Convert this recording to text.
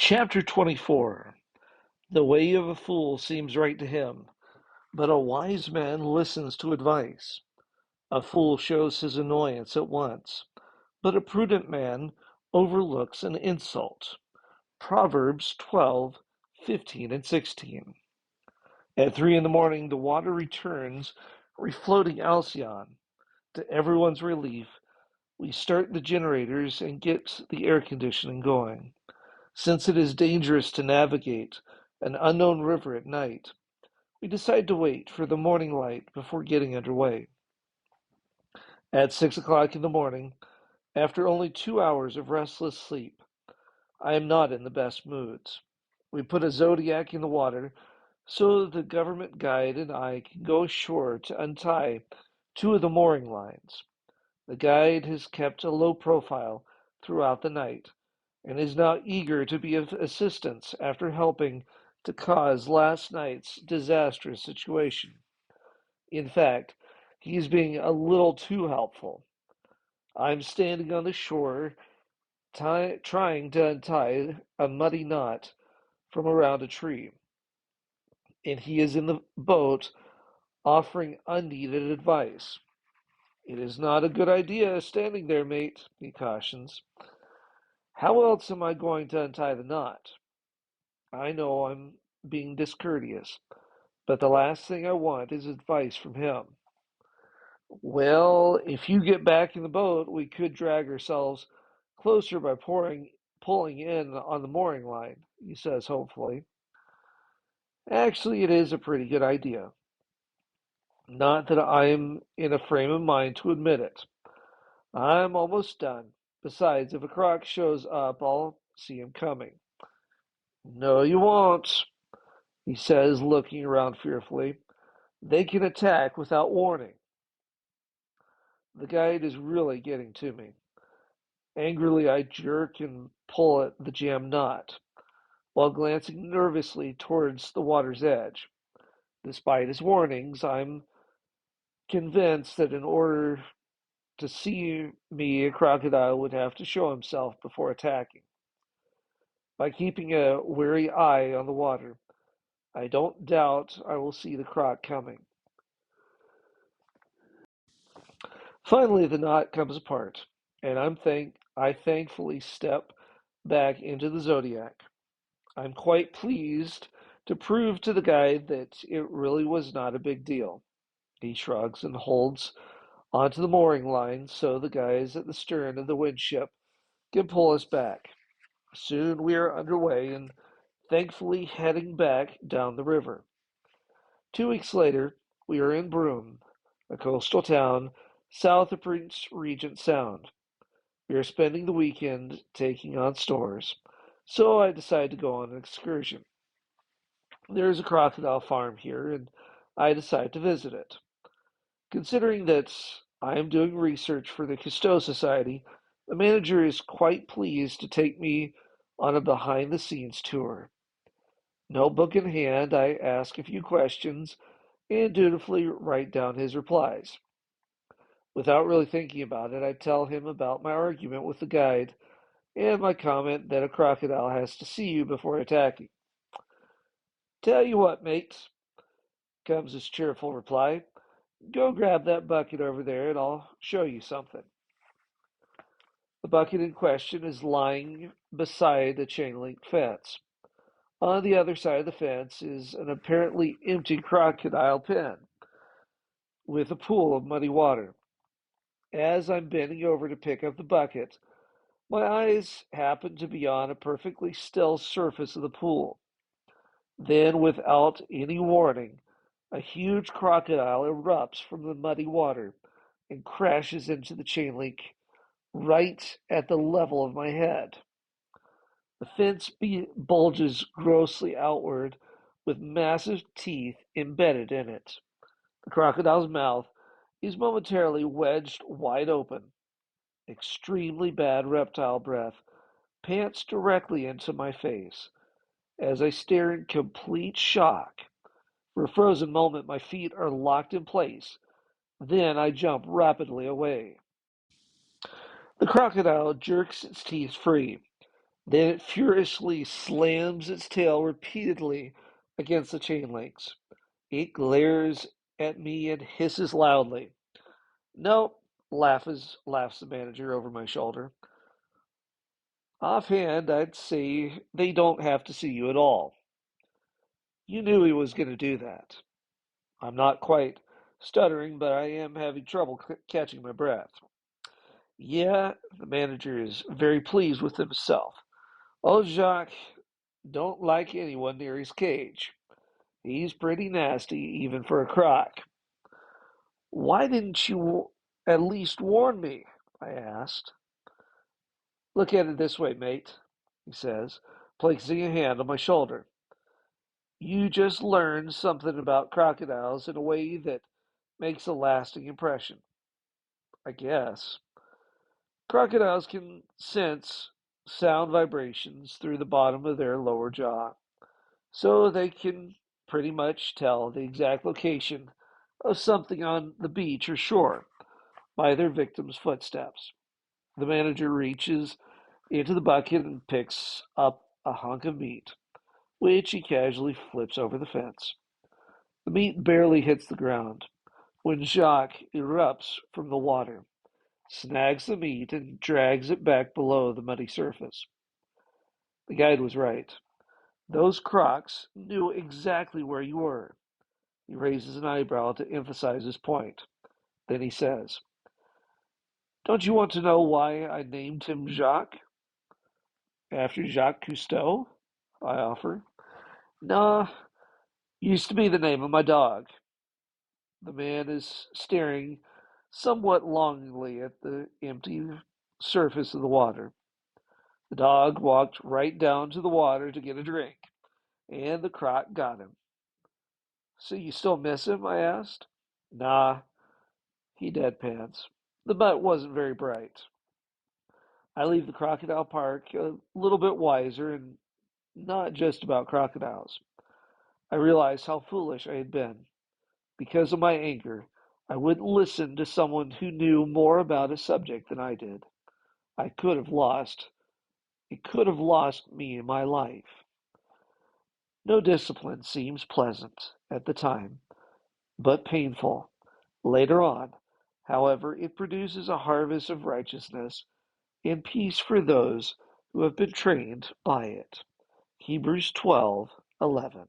Chapter 24. The way of a fool seems right to him, but a wise man listens to advice. A fool shows his annoyance at once, but a prudent man overlooks an insult. Proverbs 12:15 and 16. At 3 in the morning, the water returns, refloating Alcyon. To everyone's relief, we start the generators and get the air conditioning going. Since it is dangerous to navigate an unknown river at night, we decide to wait for the morning light before getting underway. At 6 o'clock in the morning, after only 2 hours of restless sleep, I am not in the best moods. We put a zodiac in the water so the government guide and I can go ashore to untie two of the mooring lines. The guide has kept a low profile throughout the night and is now eager to be of assistance after helping to cause last night's disastrous situation. In fact, he is being a little too helpful. I'm standing on the shore, trying to untie a muddy knot from around a tree, and he is in the boat offering unneeded advice. It is not a good idea standing there, mate, he cautions. How else am I going to untie the knot? I know I'm being discourteous, but the last thing I want is advice from him. Well, if you get back in the boat, we could drag ourselves closer by pulling in on the mooring line, he says hopefully. Actually, it is a pretty good idea. Not that I am in a frame of mind to admit it. I'm almost done. Besides, if a croc shows up, I'll see him coming. No, you won't, he says, looking around fearfully. They can attack without warning. The guide is really getting to me. Angrily, I jerk and pull at the jammed knot, while glancing nervously towards the water's edge. Despite his warnings, I'm convinced that in order to see me, a crocodile would have to show himself before attacking. By keeping a wary eye on the water, I don't doubt I will see the croc coming. Finally, the knot comes apart, and I thankfully step back into the Zodiac. I'm quite pleased to prove to the guide that it really was not a big deal. He shrugs and holds onto the mooring line so the guys at the stern of the windship can pull us back. Soon we are underway and thankfully heading back down the river. 2 weeks later, we are in Broome, a coastal town south of Prince Regent Sound. We are spending the weekend taking on stores, so I decide to go on an excursion. There is a crocodile farm here, and I decide to visit it. Considering that I am doing research for the Cousteau Society, the manager is quite pleased to take me on a behind the scenes tour. Notebook in hand, I ask a few questions and dutifully write down his replies. Without really thinking about it, I tell him about my argument with the guide and my comment that a crocodile has to see you before attacking. Tell you what, mate, comes his cheerful reply. Go grab that bucket over there and I'll show you something. The bucket in question is lying beside a chain link fence. On the other side of the fence is an apparently empty crocodile pen with a pool of muddy water. As I'm bending over to pick up the bucket, my eyes happen to be on a perfectly still surface of the pool. Then, without any warning, a huge crocodile erupts from the muddy water and crashes into the chain link right at the level of my head. The fence bulges grossly outward with massive teeth embedded in it. The crocodile's mouth is momentarily wedged wide open. Extremely bad reptile breath pants directly into my face as I stare in complete shock. For a frozen moment, my feet are locked in place. Then I jump rapidly away. The crocodile jerks its teeth free. Then it furiously slams its tail repeatedly against the chain links. It glares at me and hisses loudly. No, laughs the manager over my shoulder. Offhand, I'd say they don't have to see you at all. You knew he was going to do that. I'm not quite stuttering, but I am having trouble catching my breath. Yeah, the manager is very pleased with himself. Old Jacques don't like anyone near his cage. He's pretty nasty, even for a croc. Why didn't you at least warn me? I asked. Look at it this way, mate, he says, placing a hand on my shoulder. You just learned something about crocodiles in a way that makes a lasting impression, I guess. Crocodiles can sense sound vibrations through the bottom of their lower jaw, so they can pretty much tell the exact location of something on the beach or shore by their victim's footsteps. The manager reaches into the bucket and picks up a hunk of meat, which he casually flips over the fence. The meat barely hits the ground when Jacques erupts from the water, snags the meat, and drags it back below the muddy surface. The guide was right. Those crocs knew exactly where you were. He raises an eyebrow to emphasize his point. Then he says, Don't you want to know why I named him Jacques? After Jacques Cousteau? I offer. Nah, used to be the name of my dog. The man is staring somewhat longingly at the empty surface of the water. The dog walked right down to the water to get a drink, and the croc got him. So you still miss him? I asked. Nah, he deadpans. The butt wasn't very bright. I leave the crocodile park a little bit wiser and not just about crocodiles. I realized how foolish I had been. Because of my anger, I wouldn't listen to someone who knew more about a subject than I did. I could have lost. It could have lost me in my life. No discipline seems pleasant at the time, but painful. Later on, however, it produces a harvest of righteousness and peace for those who have been trained by it. Hebrews 12:11.